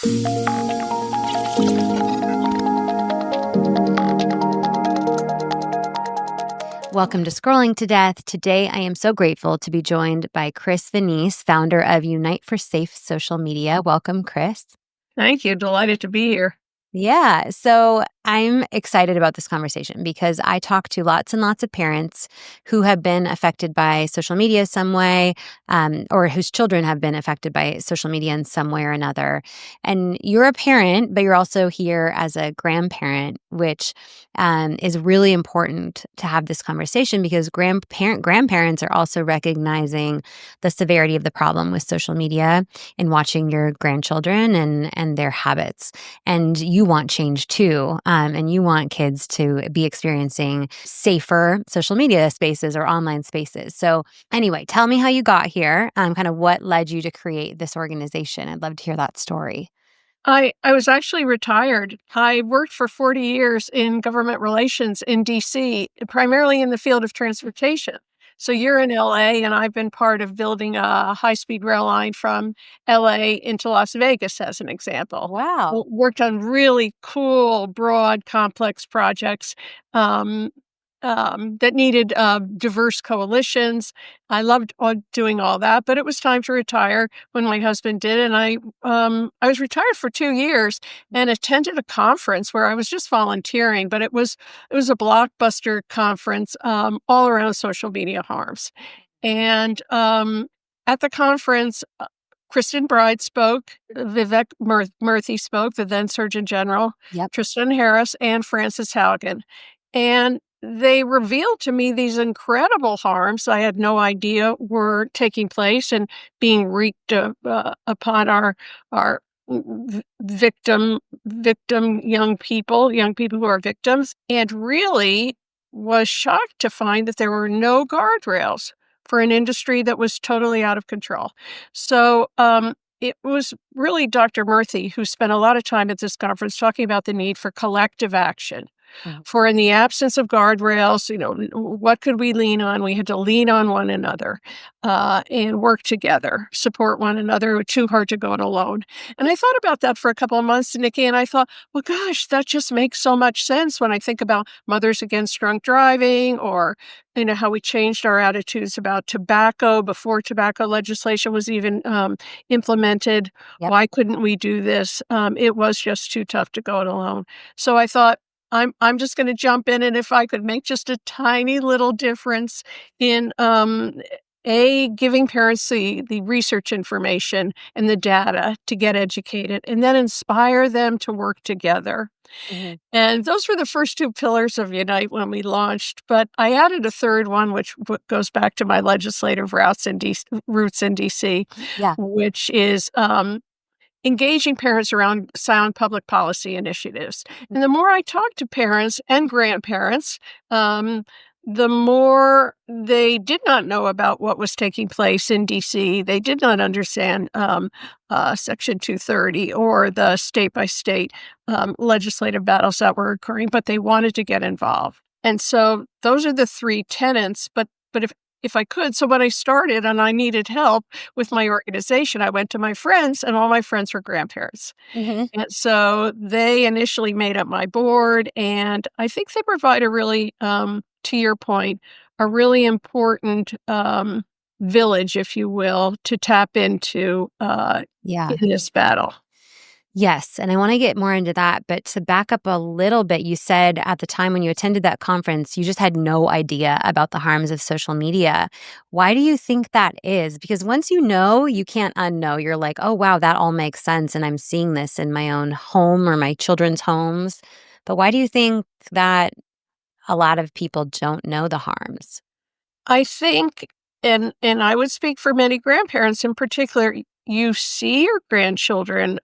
Welcome to Scrolling to Death. Today, I am so grateful to be joined by Chris Vineis, founder of Unite for Safe Social Media. Welcome, Chris. Thank you. Delighted to be here. Yeah. So I'm excited about this conversation because I talk to lots and lots of parents who have been affected by social media some way, or whose children have been affected by social media in some way or another. And you're a parent, but you're also here as a grandparent, which is really important to have this conversation because grandparents are also recognizing the severity of the problem with social media and watching your grandchildren and their habits. And you want change too. And you want kids to be experiencing safer social media spaces or online spaces. So anyway, tell me how you got here, kind of what led you to create this organization. I'd love to hear that story. I was actually retired. I worked for 40 years in government relations in DC, primarily in the field of transportation. So you're in LA, and I've been part of building a high-speed rail line from LA into Las Vegas, as an example. Wow. Worked on really cool, broad, complex projects um, that needed diverse coalitions. I loved doing all that, but it was time to retire when my husband did, and I was retired for 2 years and attended a conference where I was just volunteering, but it was a blockbuster conference all around social media harms. And at the conference, Kristen Bride spoke, Vivek Murthy spoke, the then Surgeon General, Yep. Tristan Harris, and Frances Haugen. And they revealed to me these incredible harms I had no idea were taking place and being wreaked upon our victim young people who are victims, and really was shocked to find that there were no guardrails for an industry that was totally out of control. So it was really Dr. Murthy who spent a lot of time at this conference talking about the need for collective action. Mhm. For in the absence of guardrails, what could we lean on? We had to lean on one another and work together, support one another. It was too hard to go it alone. And I thought about that for a couple of months, Nikki, and I thought, well, gosh, that just makes so much sense when I think about Mothers Against Drunk Driving, or how we changed our attitudes about tobacco before tobacco legislation was even implemented. Yep. Why couldn't we do this? It was just too tough to go it alone. So I thought, I'm just gonna jump in, and if I could make just a tiny little difference in, giving parents the research information and the data to get educated, and then inspire them to work together. Mhm. And those were the first 2 pillars of Unite when we launched, but I added a third one, which goes back to my legislative roots in DC, Yeah. which is, engaging parents around sound public policy initiatives. And the more I talked to parents and grandparents, the more they did not know about what was taking place in DC. They did not understand Section 230 or the state by state legislative battles that were occurring, but they wanted to get involved. And so those are the 3 tenets. But if I could, so when I started and I needed help with my organization, I went to my friends, and all my friends were grandparents. Mhm. And so they initially made up my board, and I think they provide a really, to your point, a really important village, if you will, to tap into Yeah. in this battle. Yes, and I want to get more into that, but to back up a little bit, you said at the time when you attended that conference, you just had no idea about the harms of social media. Why do you think that is? Because once you know, you can't unknow. You're like, "Oh, wow, that all makes sense, and I'm seeing this in my own home or my children's homes." But why do you think that a lot of people don't know the harms? I think, and I would speak for many grandparents in particular, you see your grandchildren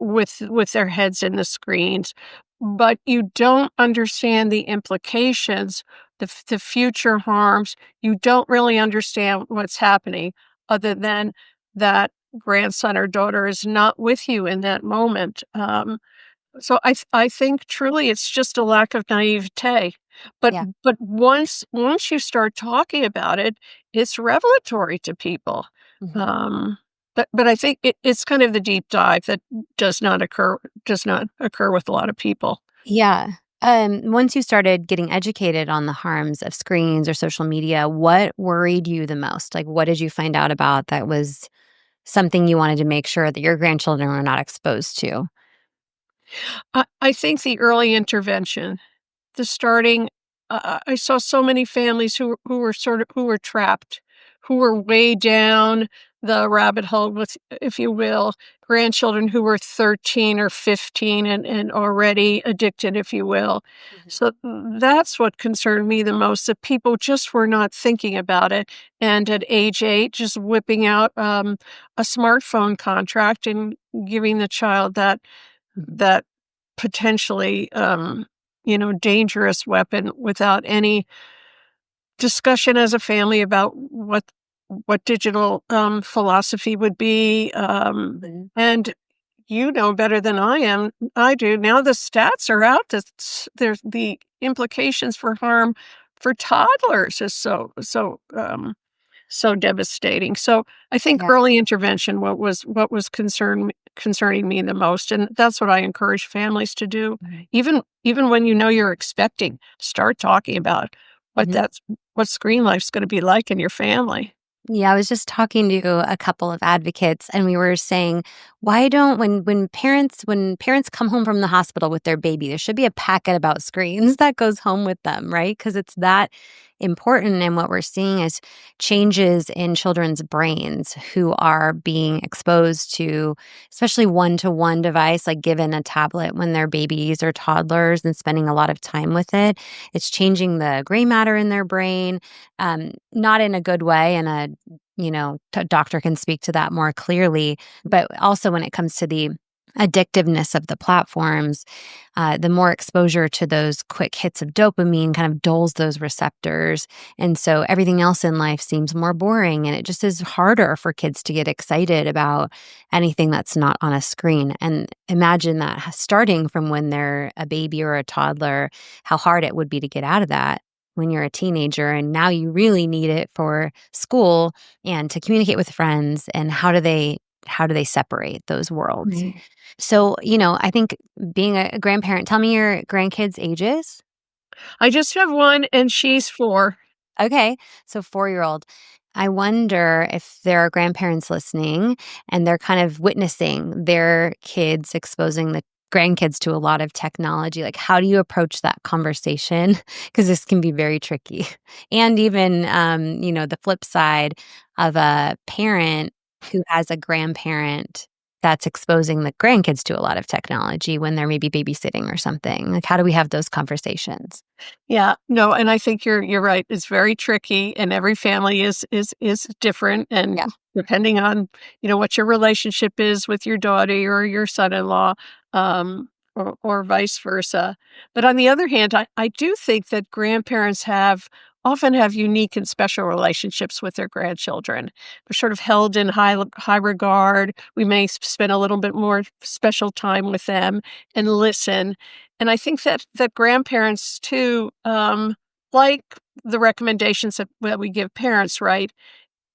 with their heads in the screens, but you don't understand the implications, the future harms. You don't really understand what's happening other than that grandson or daughter is not with you in that moment. So I think truly it's just a lack of naivete. But Yeah. but once you start talking about it, it's revelatory to people. Mhm. Um But I think it's kind of the deep dive that does not occur with a lot of people. Yeah. Once you started getting educated on the harms of screens or social media, what worried you the most? Like, what did you find out about that was something you wanted to make sure that your grandchildren were not exposed to? I think the early intervention, the starting I saw so many families who were who were trapped, who were way down the rabbit hole with, if you will, grandchildren who were 13 or 15 and already addicted, if you will. Mhm. So that's what concerned me the most, that people just were not thinking about it. And at age 8, just whipping out a smartphone contract and giving the child that potentially, dangerous weapon without any discussion as a family about what digital, philosophy would be, Mhm. and you know better than I do. Now the stats are out that there's the implications for harm for toddlers is so devastating. So I think Yeah. early intervention what was concerning me the most, and that's what I encourage families to do. Mhm. Even when you know you're expecting, start talking about Mhm. what screen life's going to be like in your family. Yeah, I was just talking to a couple of advocates and we were saying, why don't when parents come home from the hospital with their baby, there should be a packet about screens that goes home with them, right? Because it's that important. And what we're seeing is changes in children's brains who are being exposed to especially one-to-one device, like given a tablet when they're babies or toddlers and spending a lot of time with it. It's changing the gray matter in their brain, not in a good way, and doctor can speak to that more clearly. But also when it comes to the addictiveness of the platforms, the more exposure to those quick hits of dopamine kind of dulls those receptors. And so everything else in life seems more boring. And it just is harder for kids to get excited about anything that's not on a screen. And imagine that starting from when they're a baby or a toddler, how hard it would be to get out of that when you're a teenager, and now you really need it for school and to communicate with friends. And how do they separate those worlds? Right. So, I think being a grandparent, tell me your grandkids' ages. I just have one, and she's 4. Okay. So 4-year-old. I wonder if there are grandparents listening and they're kind of witnessing their kids exposing the grandkids to a lot of technology. Like, how do you approach that conversation? Because this can be very tricky. And even, the flip side of a parent who has a grandparent that's exposing the grandkids to a lot of technology when they're maybe babysitting or something. Like, how do we have those conversations? Yeah, no, and I think you're right. It's very tricky, and every family is different, and Yeah. depending on what your relationship is with your daughter or your son-in-law, or vice versa. But on the other hand, I do think that grandparents often have unique and special relationships with their grandchildren. They're sort of held in high regard. We may spend a little bit more special time with them and listen. And I think that grandparents too, like the recommendations that we give parents, right,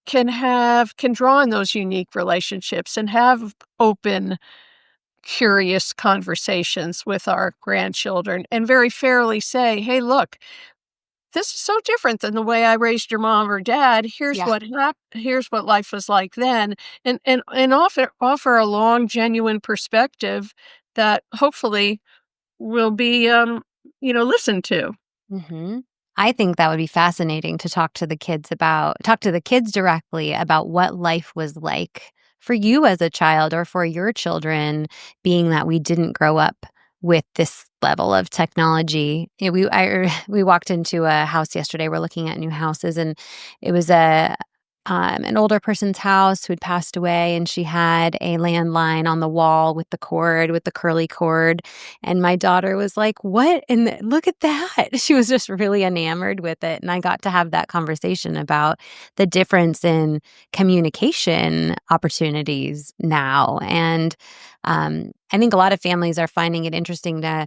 can draw on those unique relationships and have open, curious conversations with our grandchildren and very fairly say, "Hey, look, this is so different than the way I raised your mom or dad. Yeah. Here's what life was like then," and offer a long, genuine perspective that hopefully will be, listened to. Mhm. I think that would be fascinating to talk to the kids directly about what life was like for you as a child or for your children, being that we didn't grow up with this level of technology. We walked into a house yesterday. We're looking at new houses, and it was an older person's house who had passed away, and she had a landline on the wall with the curly cord, and my daughter was like, "What look at that." She was just really enamored with it, and I got to have that conversation about the difference in communication opportunities now, and, I think a lot of families are finding it interesting to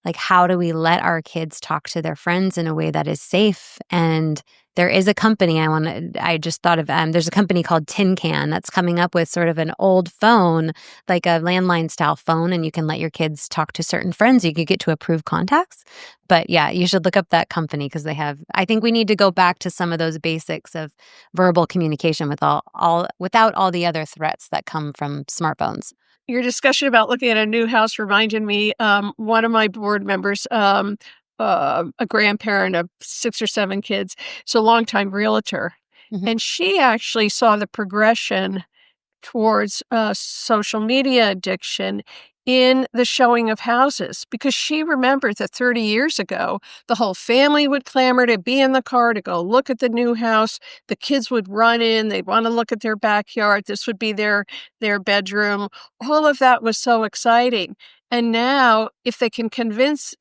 like, how do we let our kids talk to their friends in a way that is safe? And there is a company I just thought of, there's a company called Tin Can that's coming up with sort of an old phone, like a landline style phone, and you can let your kids talk to certain friends. You could get to approved contacts. But yeah, you should look up that company because I think we need to go back to some of those basics of verbal communication with all without all the other threats that come from smartphones. Your discussion about looking at a new house reminded me, one of my board members, a grandparent of 6 or 7 kids, so a longtime realtor, Mhm. and she actually saw the progression towards, social media addiction in the showing of houses because she remembered that 30 years ago, the whole family would clamor to be in the car to go look at the new house. The kids would run in, they'd wanna look at their backyard, this would be their bedroom. All of that was so exciting, and now if they can convince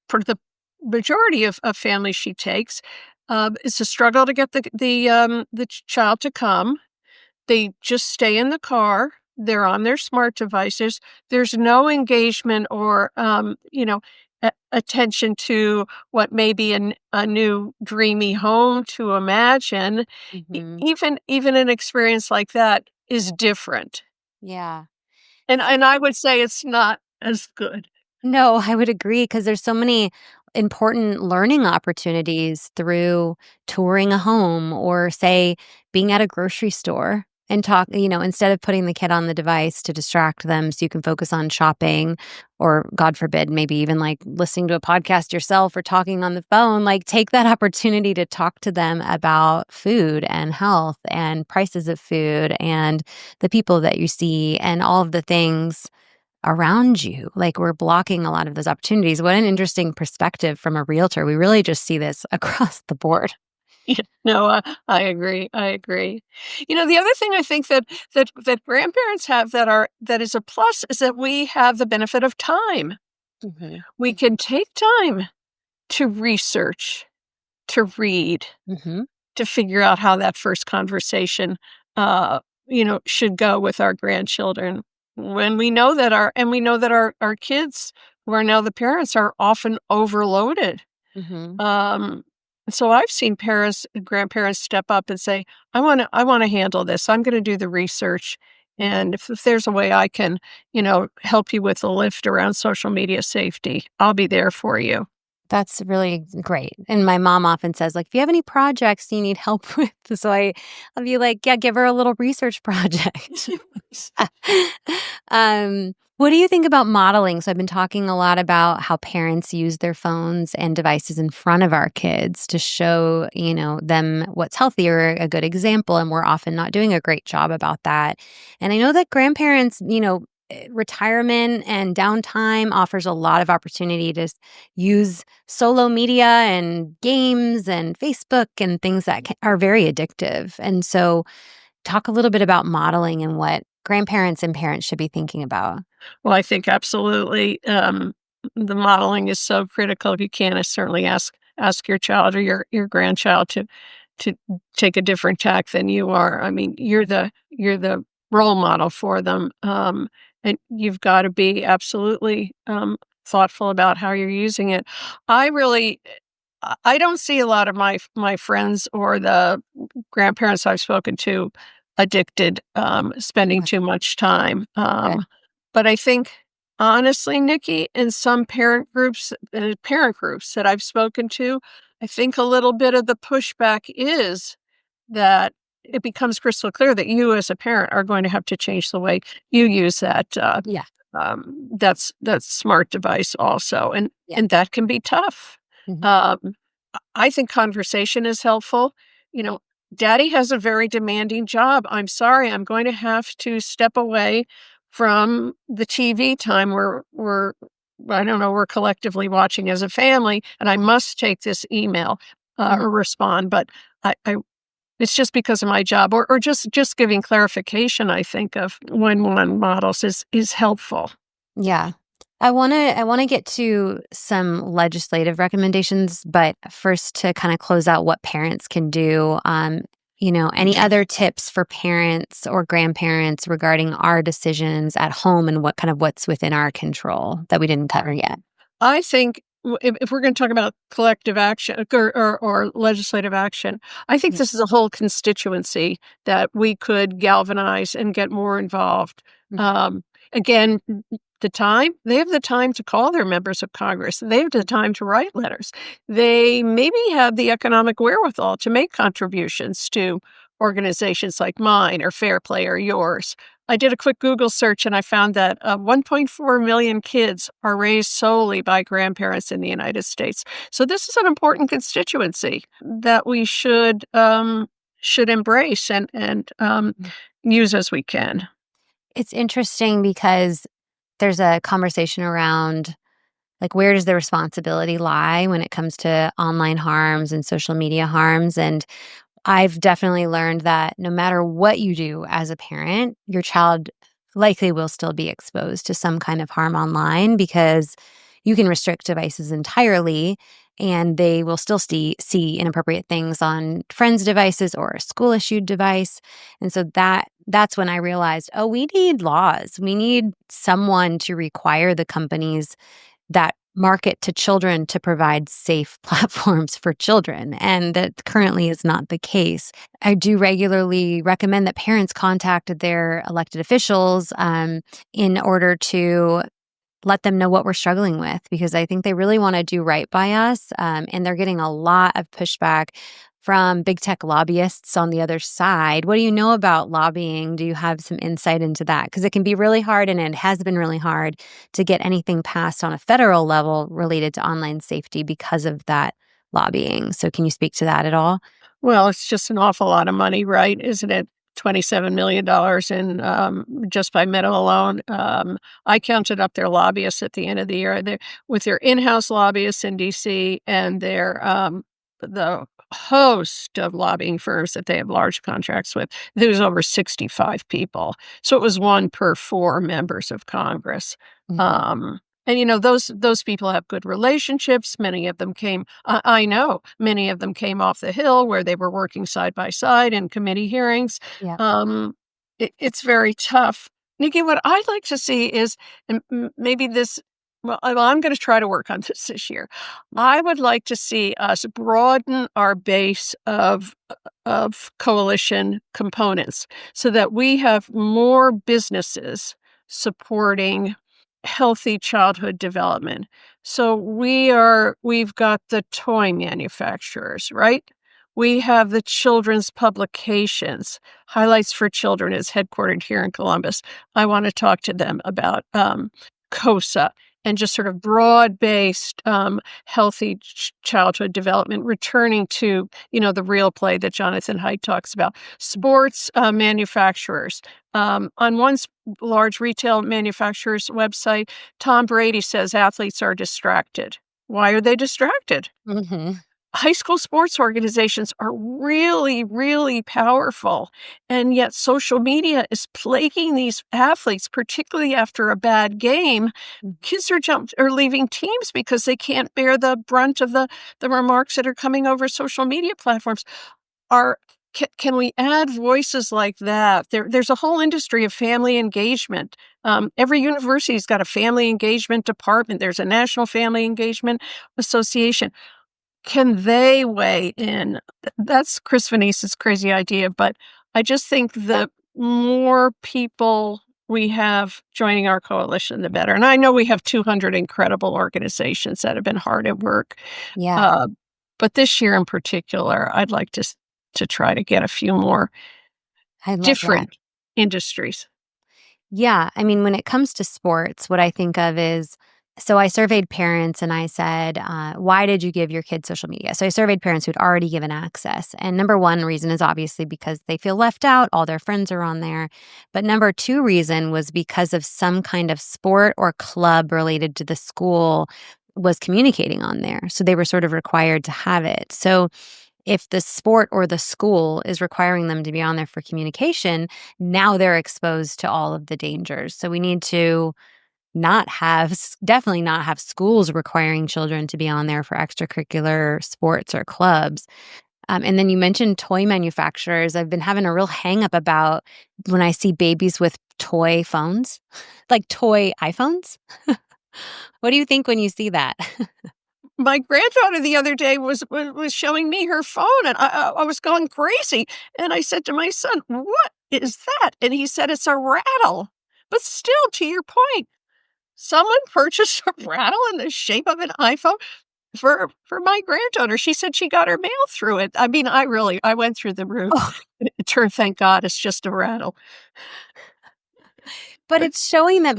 for the majority of families she takes, it's a struggle to get the child to come. They just stay in the car. They're on their smart devices. There's no engagement or, attention to what may be a new dreamy home to imagine. Mhm. Even an experience like that is different. Yeah. And I would say it's not as good. No, I would agree because there's so many important learning opportunities through touring a home or, say, being at a grocery store and instead of putting the kid on the device to distract them so you can focus on shopping or, God forbid, maybe even like listening to a podcast yourself or talking on the phone, like take that opportunity to talk to them about food and health and prices of food and the people that you see and all of the things around you. Like, we're blocking a lot of those opportunities. What an interesting perspective from a realtor. We really just see this across the board. Yeah, no, I agree. I agree. The other thing I think that grandparents have that is a plus is that we have the benefit of time. Mhm. We can take time to research, to read, Mhm. to figure out how that first conversation, should go with our grandchildren. When we know that our kids, who are now the parents, are often overloaded. Mhm. Um, so I've seen parents and grandparents step up and say, I wanna handle this. I'm gonna do the research. Mhm. And if there's a way I can, help you with the lift around social media safety, I'll be there for you." That's really great. And my mom often says, like, if you have any projects you need help with, I'll be like, yeah, give her a little research project. What do you think about modeling? So I've been talking a lot about how parents use their phones and devices in front of our kids to show, them what's healthy or a good example. And we're often not doing a great job about that. And I know that grandparents, retirement and downtime offers a lot of opportunity to use solo media and games and Facebook and things that are very addictive. And so talk a little bit about modeling and what grandparents and parents should be thinking about. Well, I think absolutely, the modeling is so critical. If you can, I certainly ask your child or your grandchild to take a different tack than you are. I mean, you're the role model for them, and you've got to be absolutely thoughtful about how you're using it. I really, I don't see a lot of my friends or the grandparents I've spoken to addicted, spending Okay. too much time. Okay. But I think, honestly, Nikki, in some parent groups that I've spoken to, I think a little bit of the pushback is that it becomes crystal clear that you as a parent are going to have to change the way you use Yeah. that smart device also, Yeah. and that can be tough. Mhm. Um, I think conversation is helpful. You know, Daddy has a very demanding job. I'm sorry, I'm going to have to step away from the TV time I don't know, we're collectively watching as a family, and I must take this email Mhm. or respond. But I it's just because of my job, or just giving clarification. I think of when one models is helpful. Yeah. I want to get to some legislative recommendations, but first to kind of close out what parents can do. Any other tips for parents or grandparents regarding our decisions at home and what's within our control that we didn't cover yet? I think if we're going to talk about collective action or legislative action, I think Yeah. this is a whole constituency that we could galvanize and get more involved. Mhm. Um, again, they have the time to call their members of Congress. They have the time to write letters. They maybe have the economic wherewithal to make contributions to organizations like mine or Fair Play or yours. I did a quick Google search and I found that 1.4 million kids are raised solely by grandparents in the United States. So this is an important constituency that we should embrace and Mhm. use as we can. It's interesting because there's a conversation around, like, where does the responsibility lie when it comes to online harms and social media harms? And I've definitely learned that no matter what you do as a parent, your child likely will still be exposed to some kind of harm online because you can restrict devices entirely and they will still see inappropriate things on friends' devices or a school issued device. And so that's when I realized, oh, we need laws. We need someone to require the companies that market to children to provide safe platforms for children, and that currently is not the case. I do regularly recommend that parents contact their elected officials in order to let them know what we're struggling with because I think they really want to do right by us. And they're getting a lot of pushback from big tech lobbyists on the other side. What do you know about lobbying? Do you have some insight into that? Because it can be really hard, and it has been really hard to get anything passed on a federal level related to online safety because of that lobbying. So, can you speak to that at all? Well, it's just an awful lot of money, right? Isn't it? $27 million in just by Meta alone. I counted up their lobbyists at the end of the year. With their in-house lobbyists in DC and their the host of lobbying firms that they have large contracts with. There was over 65 people, so it was one per four members of Congress. Mhm. Um, and those people have good relationships. Many of them came. I know many of them came off the Hill where they were working side by side in committee hearings. Yeah. Um, it's very tough. Nikki, what I'd like to see is, and maybe this. Well, I'm going to try to work on this year. I would like to see us broaden our base of coalition components so that we have more businesses supporting healthy childhood development. So we've got the toy manufacturers, right? We have the children's publications. Highlights for Children is headquartered here in Columbus. I want to talk to them about COSA and just sort of broad-based healthy childhood development, returning to the real play that Jonathan Haidt talks about. Sports manufacturers. On one large retail manufacturer's website, Tom Brady says athletes are distracted. Why are they distracted? Hmm. High school sports organizations are really, really powerful. And yet social media is plaguing these athletes, particularly after a bad game. Kids are leaving teams because they can't bear the brunt of the remarks that are coming over social media platforms. Are can we add voices like that? There's a whole industry of family engagement. Every university's got a family engagement department. There's a National Family Engagement Association. Can they weigh in? That's Chris Vineis's crazy idea, but I just think the more people we have joining our coalition, the better. And I know we have 200 incredible organizations that have been hard at work. Yeah, Uh, but this year in particular, I'd like to try to get a few more I love that. different industries. Yeah. I mean, when it comes to sports, what I think of is, so I surveyed parents and I said, why did you give your kids social media? So I surveyed parents who'd already given access. And number one reason is obviously because they feel left out. All their friends are on there. But number two reason was because of some kind of sport or club related to the school was communicating on there. So they were sort of required to have it. So if the sport or the school is requiring them to be on there for communication, now they're exposed to all of the dangers. So we need to definitely not have schools requiring children to be on there for extracurricular sports or clubs. And then you mentioned toy manufacturers. I've been having a real hang up about when I see babies with toy phones, like toy iPhones. What do you think when you see that? My granddaughter the other day was showing me her phone, and I was going crazy, and I said to my son, "What is that?" And he said, "It's a rattle." But still, to your point, someone purchased a rattle in the shape of an iPhone for my granddaughter. She said she got her mail through it. I mean, I went through the roof. It turned thank God it's just a rattle. But But it's showing them,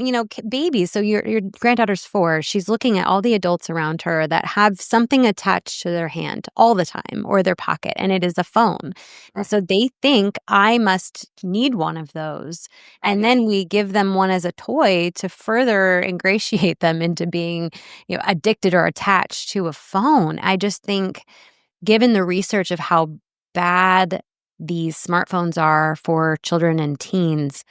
babies. So your granddaughter's 4. She's looking at all the adults around her that have something attached to their hand all the time or their pocket, and it is a phone. And so they think I must need one of those. And then we give them one as a toy to further ingratiate them into being, addicted or attached to a phone. I just think given the research of how bad these smartphones are for children and teens,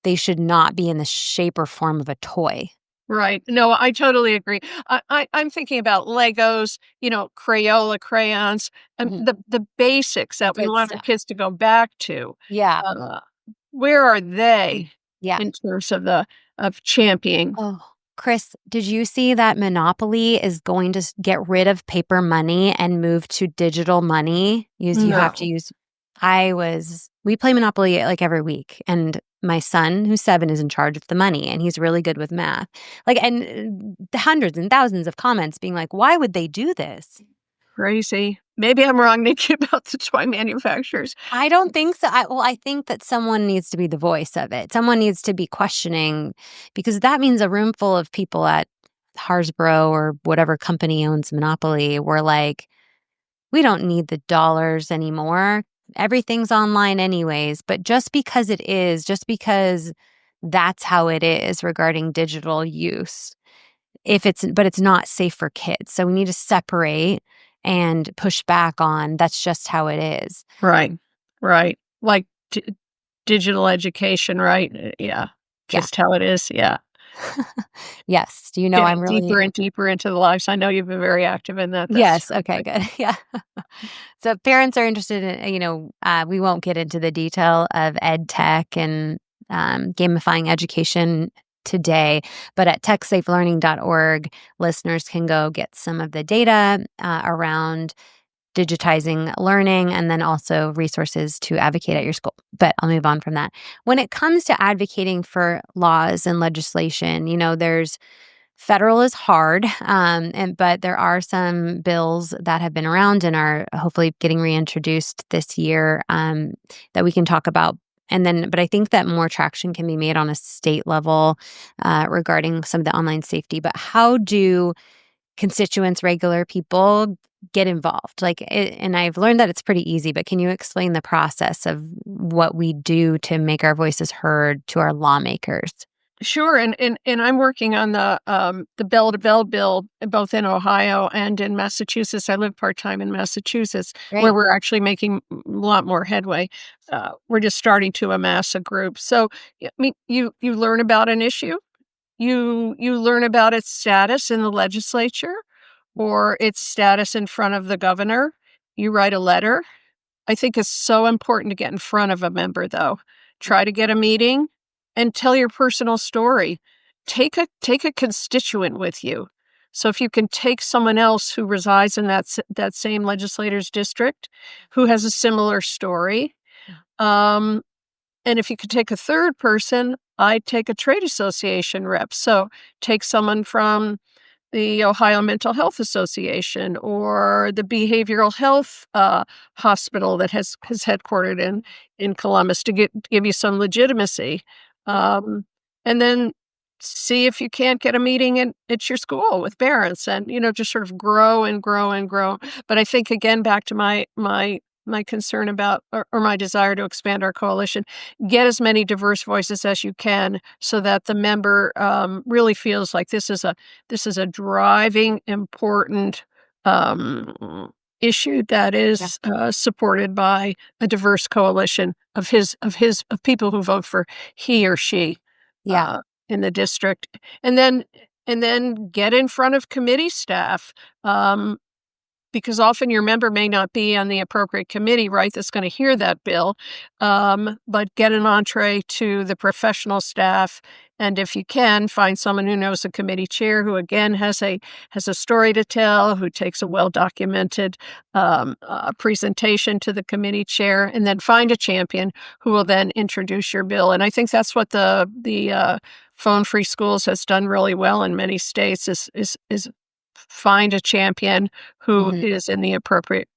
they should not be in the shape or form of a toy. right. No, I totally agree. I'm thinking about Legos, Crayola crayons, and Mhm. the basics that we Good want our stuff. kids to go back to. Yeah. Uh, where are they Yeah. in terms of championing? Oh, Chris, did you see that Monopoly is going to get rid of paper money and move to digital money? You have to No, use we play Monopoly like every week, and my son, who's 7, is in charge of the money, and he's really good with math. Like, and the hundreds and thousands of comments being like, "Why would they do this?" crazy. Maybe I'm wrong, Nikki, about the toy manufacturers. I don't think so. I think that someone needs to be the voice of it. Someone needs to be questioning because that means a room full of people at Hasbro or whatever company owns Monopoly were like, we don't need the dollars anymore. Everything's online anyways. But just because that's how it is regarding digital use, but it's not safe for kids. So we need to separate and push back on that's just how it is. Right, right. Like digital education, right? Yeah, Yeah. just how it is. Yeah. Yes. Do you know I'm Getting really deeper and deeper into the lives. I know you've been very active in that. That's Yes, okay, terrific. good. Yeah. So if parents are interested in, we won't get into the detail of ed tech and gamifying education today, but at techsafelearning.org, listeners can go get some of the data around digitizing learning and then also resources to advocate at your school. But I'll move on from that. When it comes to advocating for laws and legislation, there's federal is hard, but there are some bills that have been around and are hopefully getting reintroduced this year that we can talk about. But I think that more traction can be made on a state level regarding some of the online safety. But how do constituents, regular people, get involved? And I've learned that it's pretty easy. But can you explain the process of what we do to make our voices heard to our lawmakers? Sure, and I'm working on the Bell to Bell bill, both in Ohio and in Massachusetts. I live part-time in Massachusetts, where Great. we're actually making a lot more headway. We're just starting to amass a group. So, I mean, you learn about an issue, you learn about its status in the legislature or its status in front of the governor. You write a letter. I think it's so important to get in front of a member, though. Try to get a meeting and tell your personal story. Take a constituent with you. So if you can take someone else who resides in that same legislator's district, who has a similar story, um, and if you could take a third person, I'd take a trade association rep. So take someone from the Ohio Mental Health Association or the behavioral health hospital that has headquartered in Columbus to give you some legitimacy, um, and then see if you can't get a meeting at your school with parents, and just sort of grow and grow and grow. But I think again back to my concern about or my desire to expand our coalition, get as many diverse voices as you can so that the member really feels like this is a driving, important issue that Yeah. is supported by a diverse coalition of people who vote for he or she Yeah. uh, in the district, and then get in front of committee staff. Because often your member may not be on the appropriate committee, right, that's going to hear that bill, but get an entree to the professional staff And if you can, find someone who knows the committee chair who, again, has a story to tell, who takes a well-documented, presentation to the committee chair, and then find a champion who will then introduce your bill. And I think that's what the Phone Free Schools has done really well in many states is find a champion who Mhm. is in the appropriate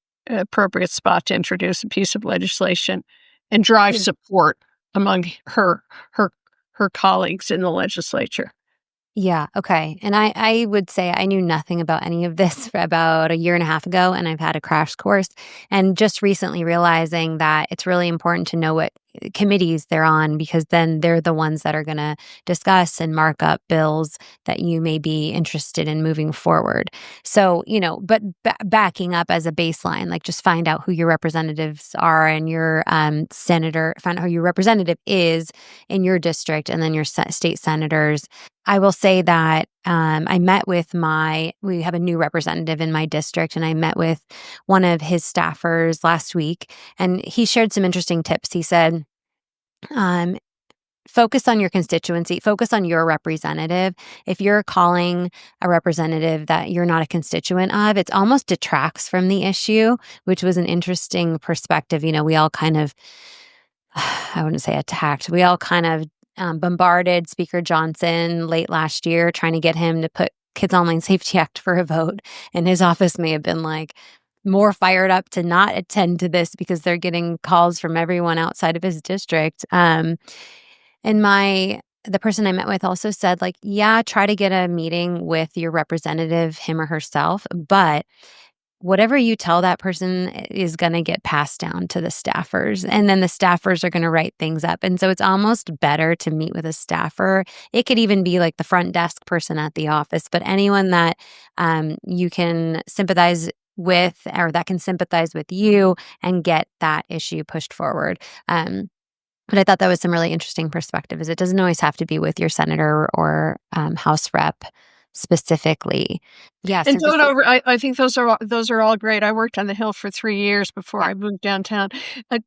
spot to introduce a piece of legislation and drive support among her her colleagues in the legislature. Yeah, okay. And I would say I knew nothing about any of this for about a year and a half ago, and I've had a crash course. And just recently realizing that it's really important to know what committees they're on, because then they're the ones that are going to discuss and mark up bills that you may be interested in moving forward. So, but backing up as a baseline, like just find out who your representatives are and your senator, find out who your representative is in your district, and then your state senators. I will say that I met with we have a new representative in my district, and I met with one of his staffers last week, and he shared some interesting tips. He said, um, focus on your constituency, focus on your representative. If you're calling a representative that you're not a constituent of, it almost detracts from the issue, which was an interesting perspective. We all kind of, I wouldn't say attacked, we all kind of bombarded Speaker Johnson late last year, trying to get him to put Kids Online Safety Act for a vote. And his office may have been like more fired up to not attend to this because they're getting calls from everyone outside of his district. And the person I met with also said, like, yeah, try to get a meeting with your representative, him or herself, but whatever you tell that person is going to get passed down to the staffers, and then the staffers are going to write things up. And so it's almost better to meet with a staffer. It could even be like the front desk person at the office, but anyone that you can sympathize with, or that can sympathize with you and get that issue pushed forward. But I thought that was some really interesting perspective, is it doesn't always have to be with your senator or House rep specifically. Yeah, And so just I think those are all great. I worked on the Hill for 3 years before yeah. I moved downtown.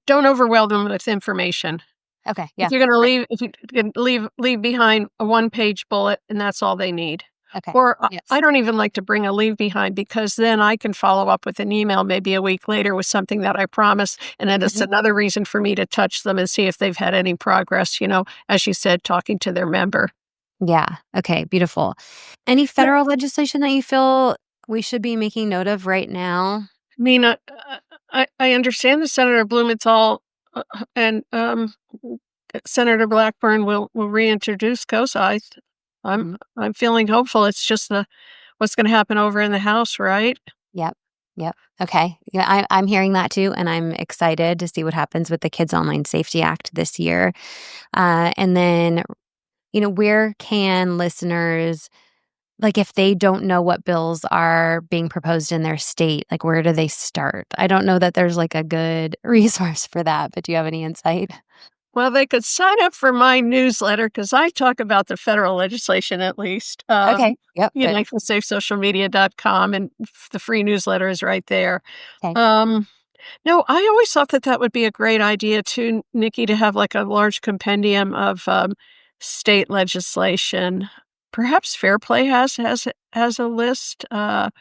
Don't overwhelm them with information. Okay, If yeah. you're gonna Right. leave if you can leave behind a one-page bullet, and that's all they need. Okay. Or I Yes. don't even like to bring a leave behind, because then I can follow up with an email maybe a week later with something that I promised, and then it's Mhm. another reason for me to touch them and see if they've had any progress, as you said, talking to their member. Yeah. Okay, beautiful. Any federal legislation that you feel we should be making note of right now? I mean, I understand that Senator Blumenthal, and, Senator Blackburn will reintroduce COSI. Mhm. I'm feeling hopeful. It's just what's gonna happen over in the House, right? Yep. Yep. Okay. Yeah, I'm hearing that too, and I'm excited to see what happens with the Kids Online Safety Act this year. And then, where can listeners, like, if they don't know what bills are being proposed in their state, like, where do they start? I don't know that there's like a good resource for that, but do you have any insight? Well, they could sign up for my newsletter, because I talk about the federal legislation at least. Okay. Yep. Good. You can save socialmedia.com, and the free newsletter is right there. Okay. Um, no, I always thought that that would be a great idea too, Nikki, to have like a large compendium of state legislation. Perhaps Fair Play has a list. Or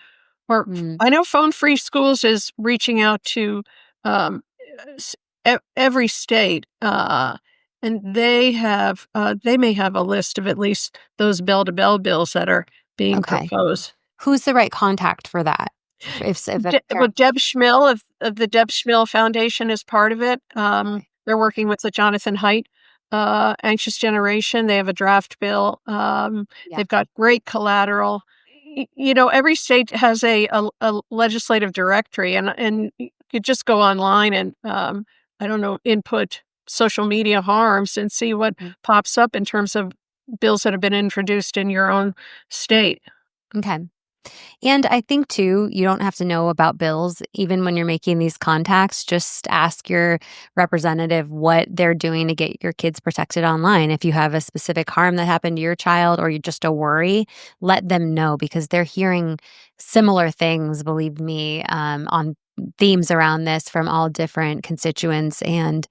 Mm, I know Phone Free Schools is reaching out to um, every state, and they may have a list of at least those bell to bell bills that are being okay. proposed. Who's the right contact for that? If a parent. Deb Schmill of the Deb Schmill Foundation is part of it. Okay. They're working with the Jonathan Haidt Anxious Generation. They have a draft bill. Yeah. They've got great collateral. Every state has a legislative directory, and you just go online and I don't know, input social media harms and see what Mhm. pops up in terms of bills that have been introduced in your own state. Okay. And I think too, you don't have to know about bills even when you're making these contacts. Just ask your representative what they're doing to get your kids protected online. If you have a specific harm that happened to your child, or you're just a worry, let them know, because they're hearing similar things, believe me, on themes around this from all different constituents. And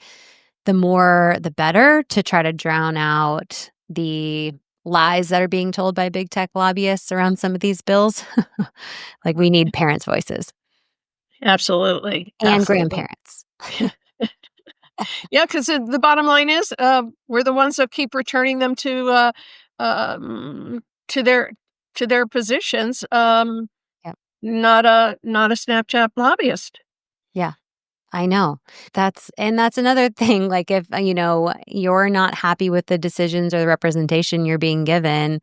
the more, the better, to try to drown out the lies that are being told by big tech lobbyists around some of these bills. Like, we need parents' voices Absolutely, and absolutely. grandparents. Yeah, 'cause the bottom line is, we're the ones that keep returning them um, to their to their positions, Yep. not a Snapchat lobbyist. Yeah. I know. That's another thing, like, if, you're not happy with the decisions or the representation you're being given,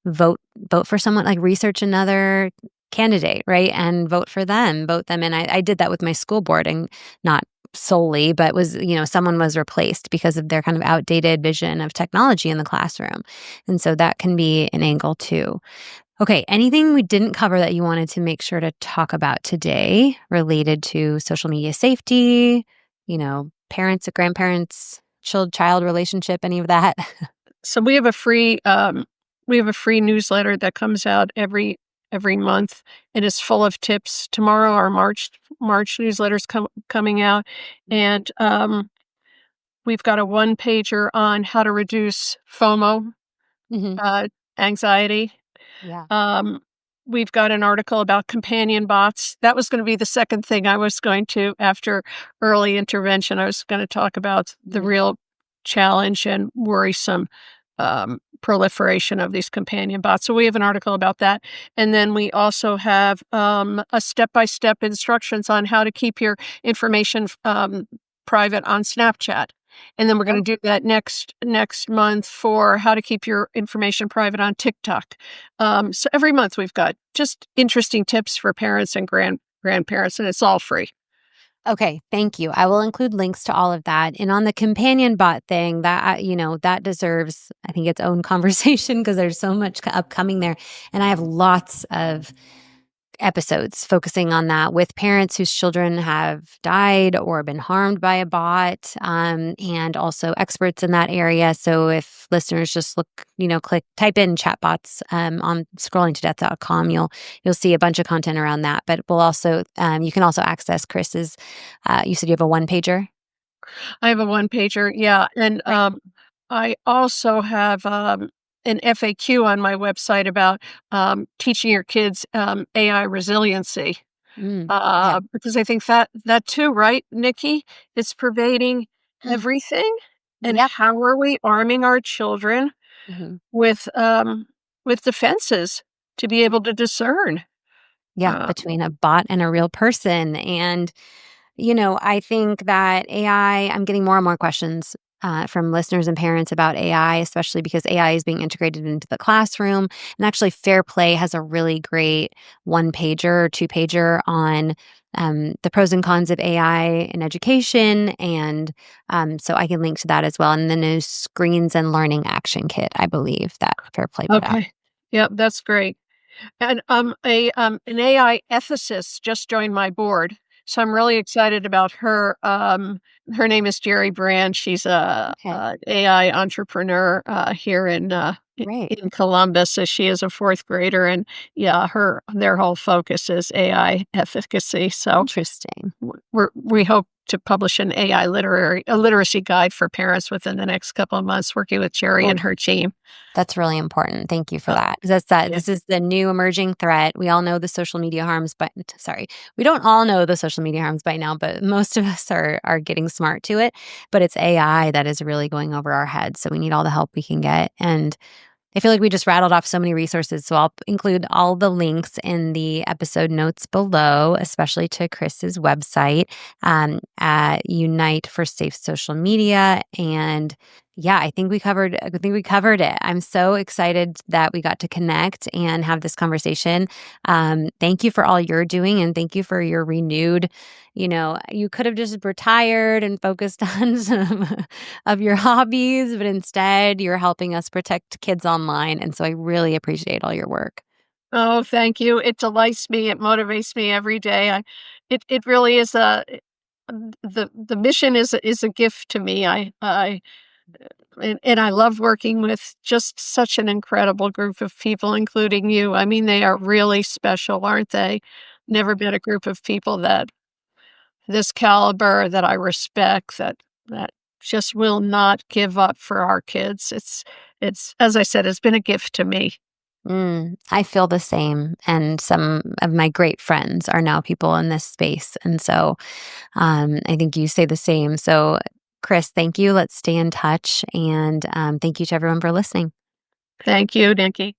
vote for someone, like, research another candidate, right, and vote them in. I did that with my school board, and not solely, but someone was replaced because of their kind of outdated vision of technology in the classroom, and so that can be an angle too. Okay, anything we didn't cover that you wanted to make sure to talk about today related to social media safety, parents, grandparents, child relationship, any of that? So we have a free newsletter that comes out every month. It is full of tips. Tomorrow our March newsletter's coming out, and we've got a one pager on how to reduce FOMO, Mhm. uh, anxiety. Yeah. Um, we've got an article about companion bots. That was going to be the second thing I was going to, after early intervention, I was going to talk about the Mhm. real challenge and worrisome proliferation of these companion bots. So we have an article about that. And then we also have a step by step instructions on how to keep your information private on Snapchat. And then we're going Oh, to do that next month for how to keep your information private on TikTok. So every month we've got just interesting tips for parents and grandparents, and it's all free. okay, thank you. I will include links to all of that. And on the companion bot thing, that deserves, I think, its own conversation because there's so much upcoming there. And I have lots of episodes focusing on that with parents whose children have died or been harmed by a bot, and also experts in that area. So if listeners just type in chatbots on scrollingtodeath.com, you'll see a bunch of content around that. But you can also access Chris's. You said you have a one pager. I have a one pager, yeah, and Great. I also have an FAQ on my website about teaching your kids AI resiliency. Yeah. Because I think that too, right, Nikki? It's pervading everything. And Yep. how are we arming our children Mhm. with defenses to be able to discern? Yeah, Uh, between a bot and a real person. And I think that I'm getting more and more questions from listeners and parents about AI, especially because AI is being integrated into the classroom. And actually, Fair Play has a really great one pager or two pager on the pros and cons of AI in education. And so I can link to that as well. And the new Screens and Learning Action Kit, I believe, that Fair Play put out. okay. Yep, that's great. And an AI ethicist just joined my board, so I'm really excited about her. Her name is Jerry Brand. She's Okay, a AI entrepreneur here great. in Columbus. So she is a fourth grader, and yeah, her their whole focus is AI efficacy. So Interesting. we hope to publish an AI literacy guide for parents within the next couple of months, working with Jerry Well, and her team. that's really important. Thank you for Uh, that. 'Cause that's that. yeah. This is the new emerging threat. We all know the social media harms, but sorry, we don't all know the social media harms by now, but most of us are getting smart to it. But it's AI that is really going over our heads. So we need all the help we can get. And I feel like we just rattled off so many resources, so I'll include all the links in the episode notes below, especially to Chris's website at Unite for Safe Social Media. And yeah, I think we covered it. I'm so excited that we got to connect and have this conversation. Thank you for all you're doing, and thank you for your renewed. You could have just retired and focused on some of your hobbies, but instead you're helping us protect kids online. And so I really appreciate all your work. Oh, thank you. It delights me. It motivates me every day. It really is the mission is a gift to me. And I love working with just such an incredible group of people, including you. I mean, they are really special, aren't they? Never met a group of people that this caliber that I respect, that just will not give up for our kids. it's, as I said, it's been a gift to me. I feel the same. And some of my great friends are now people in this space. And so I think you say the same. So, Chris, thank you. Let's stay in touch. And thank you to everyone for listening. Thank you, Nikki.